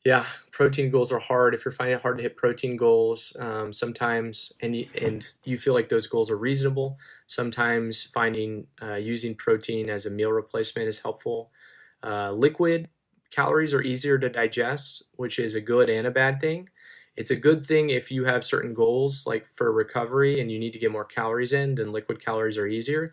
Yeah, protein goals are hard. If you're finding it hard to hit protein goals, sometimes, and you feel like those goals are reasonable, sometimes finding using protein as a meal replacement is helpful. Liquid calories are easier to digest, which is a good and a bad thing. It's a good thing if you have certain goals, like for recovery, and you need to get more calories in, then liquid calories are easier.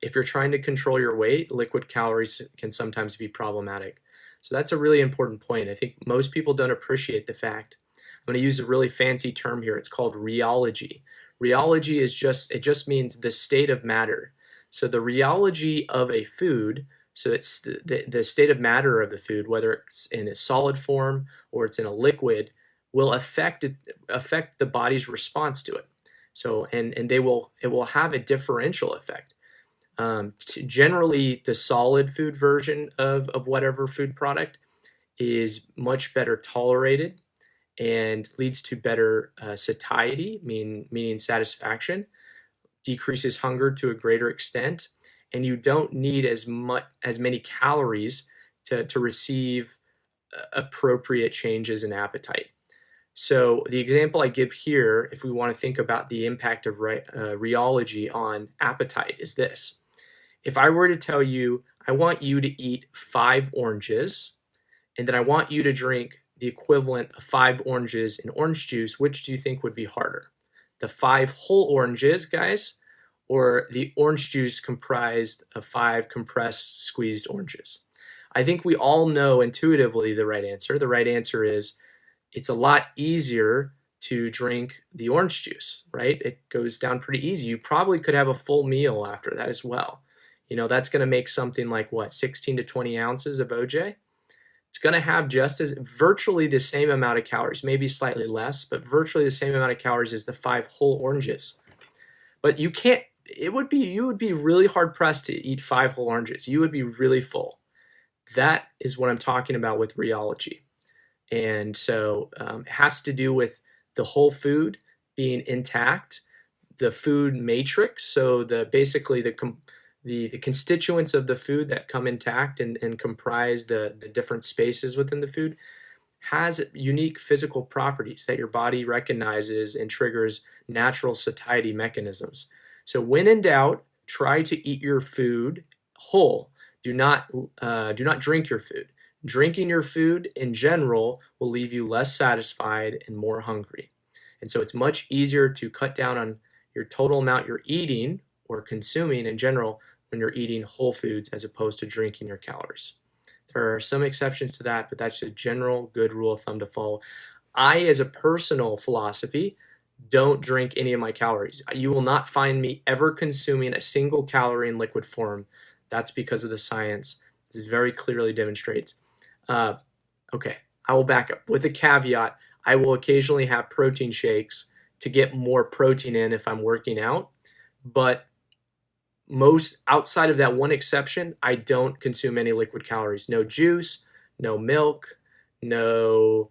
If you're trying to control your weight, liquid calories can sometimes be problematic. So that's a really important point. I think most people don't appreciate the fact. I'm going to use a really fancy term here. It's called rheology. Rheology it just means the state of matter. So the rheology of a food, so it's the state of matter of the food, whether it's in a solid form or it's in a liquid, will affect the body's response to it. So and it will have a differential effect. Generally, the solid food version of whatever food product is much better tolerated and leads to better satiety, meaning satisfaction, decreases hunger to a greater extent, and you don't need as many calories to receive appropriate changes in appetite. So the example I give here, if we want to think about the impact of rheology on appetite, is this. If I were to tell you, I want you to eat 5 oranges, and then I want you to drink the equivalent of 5 oranges in orange juice, which do you think would be harder? The 5 whole oranges, guys, or the orange juice comprised of 5 compressed, squeezed oranges? I think we all know intuitively the right answer. The right answer is it's a lot easier to drink the orange juice, right? It goes down pretty easy. You probably could have a full meal after that as well. That's going to make something like what, 16 to 20 ounces of OJ? It's going to have virtually the same amount of calories, maybe slightly less, but virtually the same amount of calories as the 5 whole oranges. But you would be really hard pressed to eat 5 whole oranges. You would be really full. That is what I'm talking about with rheology. And so it has to do with the whole food being intact, the food matrix, so basically the constituents of the food that come intact and comprise the different spaces within the food has unique physical properties that your body recognizes and triggers natural satiety mechanisms. So when in doubt, try to eat your food whole. Do not drink your food. Drinking your food in general will leave you less satisfied and more hungry. And so it's much easier to cut down on your total amount you're eating or consuming in general when you're eating whole foods as opposed to drinking your calories. There are some exceptions to that, but that's a general good rule of thumb to follow. I, as a personal philosophy, don't drink any of my calories. You will not find me ever consuming a single calorie in liquid form. That's because of the science. This very clearly demonstrates. Okay, I will back up with a caveat. I will occasionally have protein shakes to get more protein in if I'm working out, but most outside of that one exception, I don't consume any liquid calories. No juice, no milk, no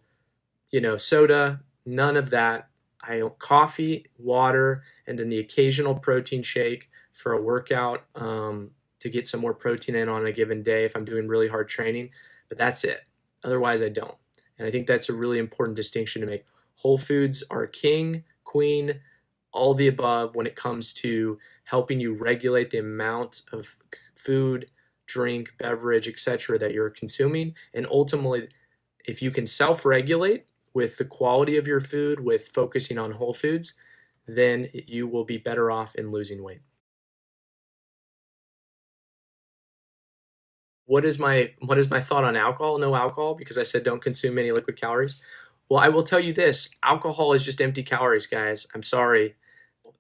soda, none of that. Coffee, water, and then the occasional protein shake for a workout to get some more protein in on a given day if I'm doing really hard training, but that's it. Otherwise, I don't. And I think that's a really important distinction to make. Whole foods are king, queen, all the above when it comes to helping you regulate the amount of food, drink, beverage, etc. that you're consuming. And ultimately, if you can self-regulate with the quality of your food, with focusing on whole foods, then you will be better off in losing weight. What is my thought on alcohol? No alcohol, because I said don't consume any liquid calories. Well, I will tell you this, alcohol is just empty calories, guys. I'm sorry.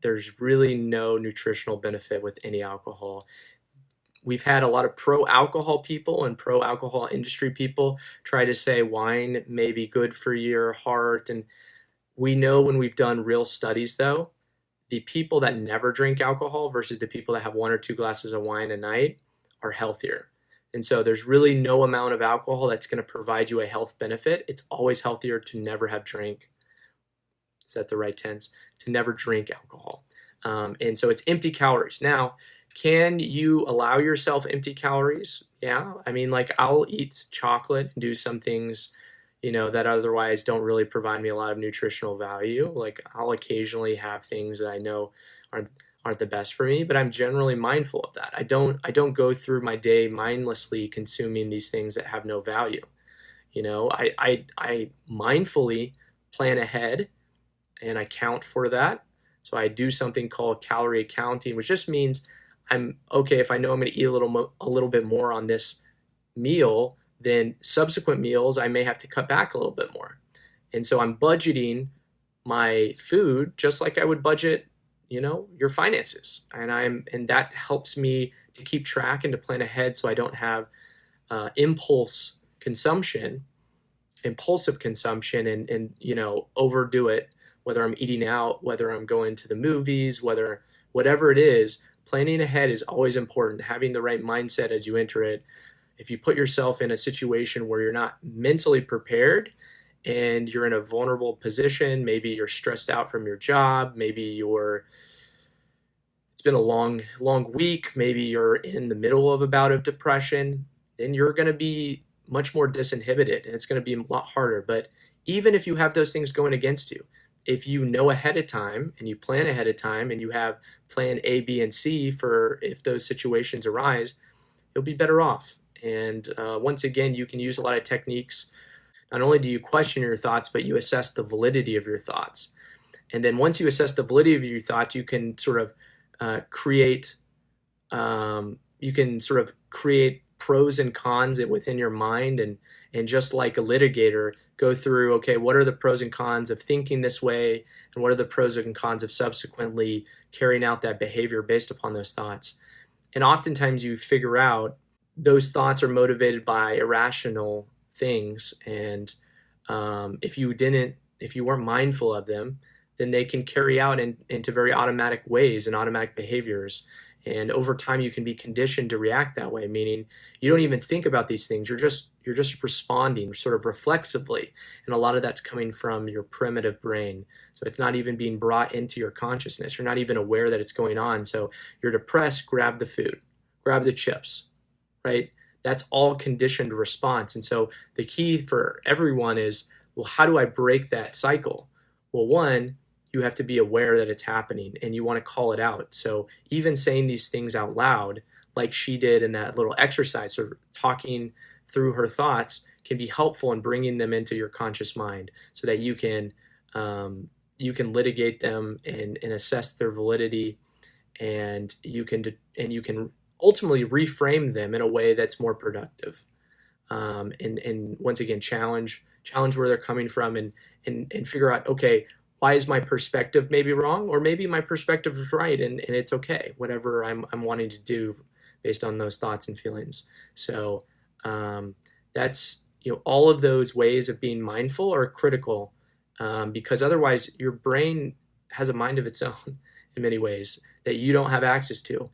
There's really no nutritional benefit with any alcohol. We've had a lot of pro-alcohol people and pro-alcohol industry people try to say wine may be good for your heart. And we know when we've done real studies, though, the people that never drink alcohol versus the people that have 1 or 2 glasses of wine a night are healthier. And so there's really no amount of alcohol that's going to provide you a health benefit. It's always healthier to never have drank. Is that the right tense? To never drink alcohol. And so it's empty calories. Now, can you allow yourself empty calories? Yeah. I mean, like I'll eat chocolate and do some things, that otherwise don't really provide me a lot of nutritional value. Like I'll occasionally have things that I know aren't aren't the best for me, but I'm generally mindful of that. I don't go through my day mindlessly consuming these things that have no value. I mindfully plan ahead and I count for that. So I do something called calorie accounting, which just means I'm okay if I know I'm going to eat a little bit more on this meal, then subsequent meals I may have to cut back a little bit more. And so I'm budgeting my food just like I would budget, your finances. And that helps me to keep track and to plan ahead so I don't have consumption, impulsive consumption and overdo it, whether I'm eating out, whether I'm going to the movies, whatever it is. Planning ahead is always important. Having the right mindset as you enter it. If you put yourself in a situation where you're not mentally prepared and you're in a vulnerable position, maybe you're stressed out from your job, maybe it's been a long week, maybe you're in the middle of a bout of depression, then you're going to be much more disinhibited and it's going to be a lot harder. But even if you have those things going against you, if you know ahead of time and you plan ahead of time and you have plan A, B, and C for if those situations arise, you'll be better off. And once again, you can use a lot of techniques. Not only do you question your thoughts, but you assess the validity of your thoughts. And then once you assess the validity of your thoughts, you can sort of create pros and cons within your mind, and just like a litigator, go through, okay, what are the pros and cons of thinking this way, and what are the pros and cons of subsequently carrying out that behavior based upon those thoughts. And oftentimes you figure out those thoughts are motivated by irrational things, and if you weren't mindful of them, then they can carry out into very automatic ways and automatic behaviors. And over time, you can be conditioned to react that way, meaning you don't even think about these things. You're just responding sort of reflexively, and a lot of that's coming from your primitive brain. So it's not even being brought into your consciousness. You're not even aware that it's going on. So you're depressed, grab the food, grab the chips, right? That's all conditioned response. And so the key for everyone is, well, how do I break that cycle? Well, one, you have to be aware that it's happening and you want to call it out. So even saying these things out loud, like she did in that little exercise, or talking through her thoughts, can be helpful in bringing them into your conscious mind so that you can litigate them and assess their validity, and you can ultimately reframe them in a way that's more productive. And once again, challenge where they're coming from, and figure out, okay, why is my perspective maybe wrong, or maybe my perspective is right, and it's okay, whatever I'm wanting to do based on those thoughts and feelings. So that's all of those ways of being mindful are critical, because otherwise your brain has a mind of its own in many ways that you don't have access to,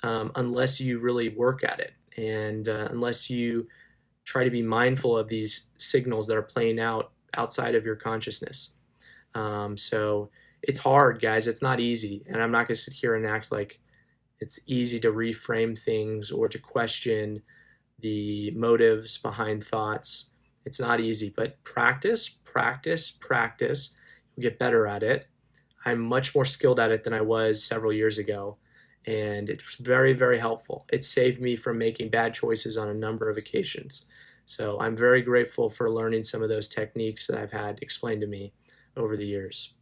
unless you really work at it, and unless you try to be mindful of these signals that are playing out outside of your consciousness. So it's hard, guys. It's not easy. And I'm not going to sit here and act like it's easy to reframe things or to question the motives behind thoughts. It's not easy, but practice, practice, practice. You'll get better at it. I'm much more skilled at it than I was several years ago. And it's very, very helpful. It saved me from making bad choices on a number of occasions. So I'm very grateful for learning some of those techniques that I've had explained to me over the years.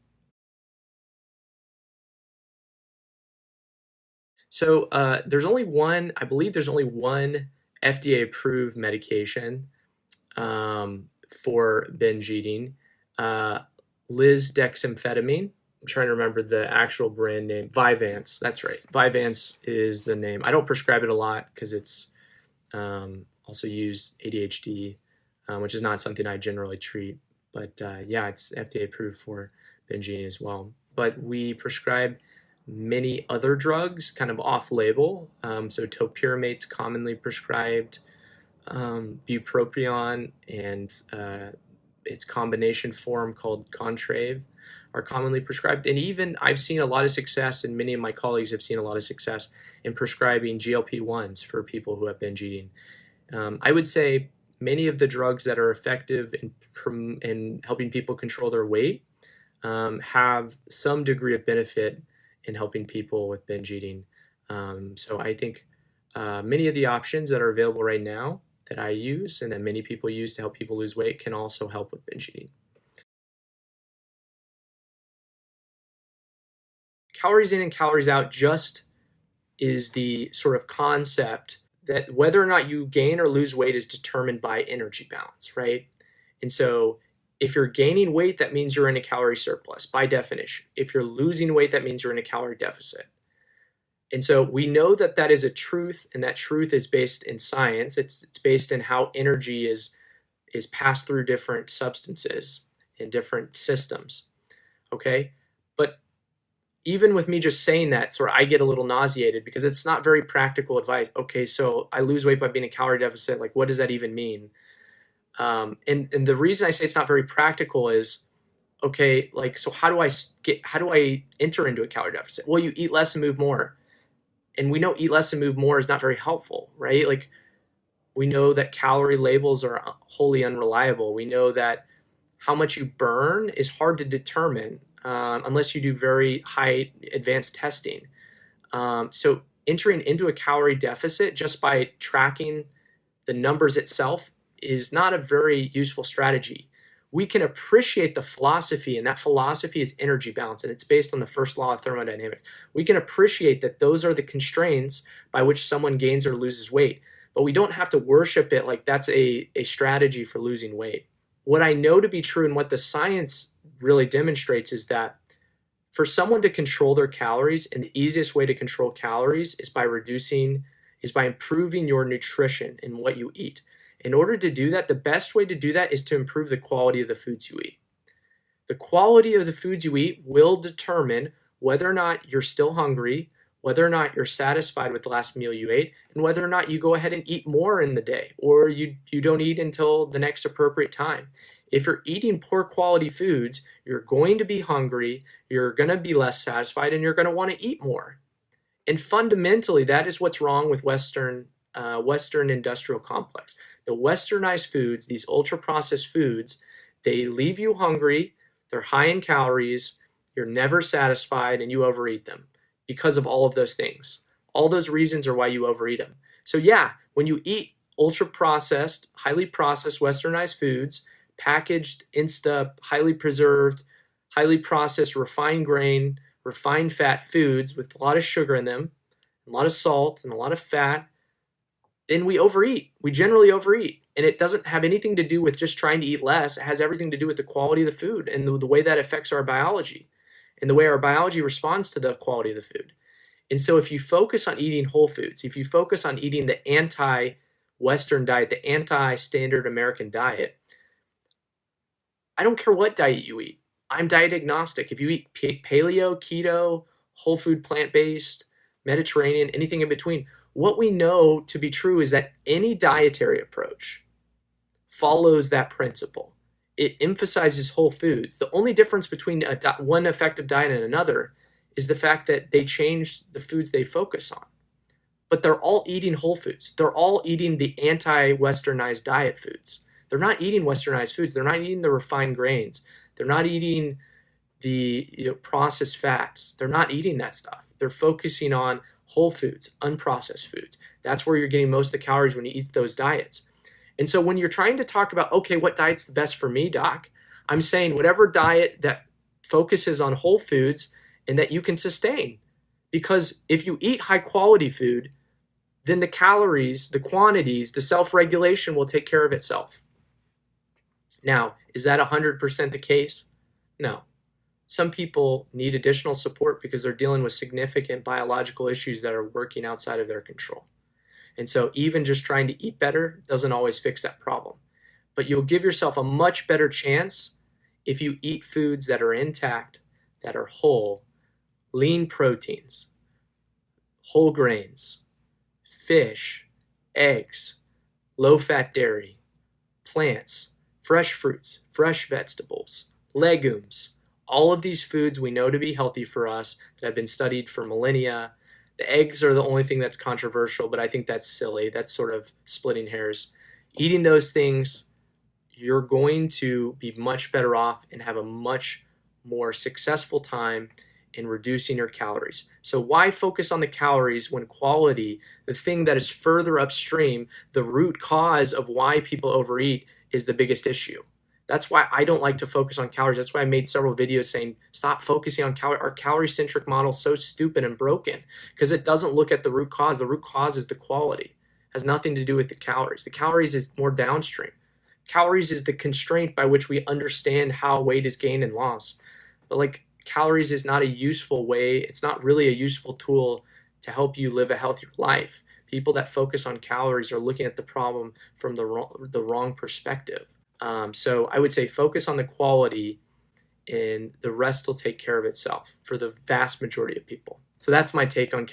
So I believe there's only one FDA approved medication for binge eating, uh, lisdexamphetamine. I'm trying to remember the actual brand name. Vyvanse, that's right. Vyvanse is the name. I don't prescribe it a lot because it's also used ADHD, which is not something I generally treat. But yeah, it's FDA approved for binge eating as well. But we prescribe many other drugs kind of off label. So topiramate's commonly prescribed, bupropion and its combination form called Contrave are commonly prescribed. And even I've seen a lot of success, and many of my colleagues have seen a lot of success in prescribing GLP-1s for people who have binge eating. I would say many of the drugs that are effective in helping people control their weight have some degree of benefit in helping people with binge eating. So I think many of the options that are available right now that I use and that many people use to help people lose weight can also help with binge eating. Calories in and calories out just is the sort of concept that whether or not you gain or lose weight is determined by energy balance, right? And so if you're gaining weight, that means you're in a calorie surplus by definition. If you're losing weight, that means you're in a calorie deficit. And so we know that that is a truth, and that truth is based in science. It's based in how energy is passed through different substances in different systems. Okay, but even with me just saying that, sort of, I get a little nauseated because it's not very practical advice. Okay, so I lose weight by being a calorie deficit. Like, what does that even mean? And the reason I say it's not very practical is, okay, like, so how do I enter into a calorie deficit? Well, you eat less and move more, and we know eat less and move more is not very helpful, right? Like, we know that calorie labels are wholly unreliable. We know that how much you burn is hard to determine unless you do very high advanced testing. So entering into a calorie deficit just by tracking the numbers itself is not a very useful strategy. We can appreciate the philosophy, and that philosophy is energy balance, and it's based on the first law of thermodynamics. We can appreciate that those are the constraints by which someone gains or loses weight, but we don't have to worship it like that's a strategy for losing weight. What I know to be true and what the science really demonstrates is that for someone to control their calories, and the easiest way to control calories is by improving your nutrition and what you eat. In order to do that, the best way to do that is to improve the quality of the foods you eat. The quality of the foods you eat will determine whether or not you're still hungry, whether or not you're satisfied with the last meal you ate, and whether or not you go ahead and eat more in the day, or you don't eat until the next appropriate time. If you're eating poor quality foods, you're going to be hungry, you're going to be less satisfied, and you're going to want to eat more. And fundamentally, that is what's wrong with Western industrial complex. The westernized foods, these ultra processed foods, they leave you hungry, they're high in calories, you're never satisfied, and you overeat them because of all of those things. All those reasons are why you overeat them. So yeah, when you eat ultra processed, highly processed westernized foods, packaged, insta, highly preserved, highly processed, refined grain, refined fat foods with a lot of sugar in them, a lot of salt, and a lot of fat, then we overeat. We generally overeat. And it doesn't have anything to do with just trying to eat less. It has everything to do with the quality of the food and the way that affects our biology and the way our biology responds to the quality of the food. And so if you focus on eating whole foods, if you focus on eating the anti-Western diet, the anti-standard American diet, I don't care what diet you eat. I'm diet agnostic. If you eat paleo, keto, whole food, plant-based, Mediterranean, anything in between, what we know to be true is that any dietary approach follows that principle. It emphasizes whole foods. The only difference between one effective diet and another is the fact that they change the foods they focus on. But they're all eating whole foods. They're all eating the anti-westernized diet foods. They're not eating westernized foods. They're not eating the refined grains. They're not eating the processed fats. They're not eating that stuff. They're focusing on whole foods, unprocessed foods. That's where you're getting most of the calories when you eat those diets. And so when you're trying to talk about, okay, what diet's the best for me, doc? I'm saying whatever diet that focuses on whole foods and that you can sustain. Because if you eat high quality food, then the calories, the quantities, the self-regulation will take care of itself. Now, is that 100% the case? No. Some people need additional support because they're dealing with significant biological issues that are working outside of their control. And so even just trying to eat better doesn't always fix that problem. But you'll give yourself a much better chance if you eat foods that are intact, that are whole, lean proteins, whole grains, fish, eggs, low-fat dairy, plants, fresh fruits, fresh vegetables, legumes. All of these foods we know to be healthy for us that have been studied for millennia. The eggs are the only thing that's controversial, but I think that's silly. That's sort of splitting hairs. Eating those things, you're going to be much better off and have a much more successful time in reducing your calories. So why focus on the calories when quality, the thing that is further upstream, the root cause of why people overeat, is the biggest issue? That's why I don't like to focus on calories. That's why I made several videos saying stop focusing on calories. Our calorie-centric model is so stupid and broken because it doesn't look at the root cause. The root cause is the quality. It has nothing to do with the calories. The calories is more downstream. Calories is the constraint by which we understand how weight is gained and lost. But like, calories is not a useful way. It's not really a useful tool to help you live a healthier life. People that focus on calories are looking at the problem from the wrong perspective. So I would say focus on the quality, and the rest will take care of itself for the vast majority of people. So that's my take on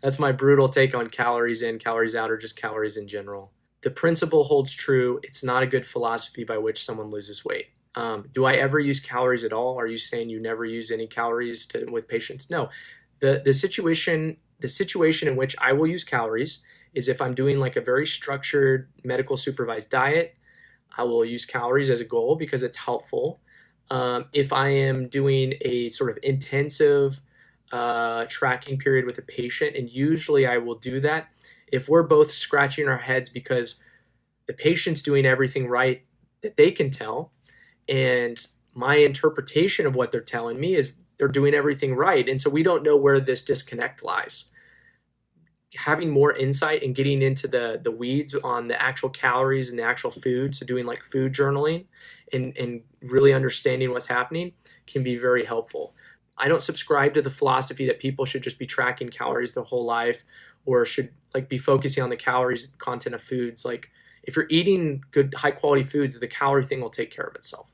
that's my brutal take on calories in, calories out, or just calories in general. The principle holds true. It's not a good philosophy by which someone loses weight. Do I ever use calories at all? Are you saying you never use any calories with patients? No. The situation in which I will use calories is if I'm doing like a very structured medical supervised diet. I will use calories as a goal because it's helpful. If I am doing a sort of intensive tracking period with a patient, and usually I will do that if we're both scratching our heads because the patient's doing everything right that they can tell, and my interpretation of what they're telling me is they're doing everything right. And so we don't know where this disconnect lies. Having more insight and getting into the weeds on the actual calories and the actual food, so doing like food journaling and really understanding what's happening, can be very helpful. I don't subscribe to the philosophy that people should just be tracking calories their whole life, or should like be focusing on the calories content of foods. Like, if you're eating good high quality foods, the calorie thing will take care of itself.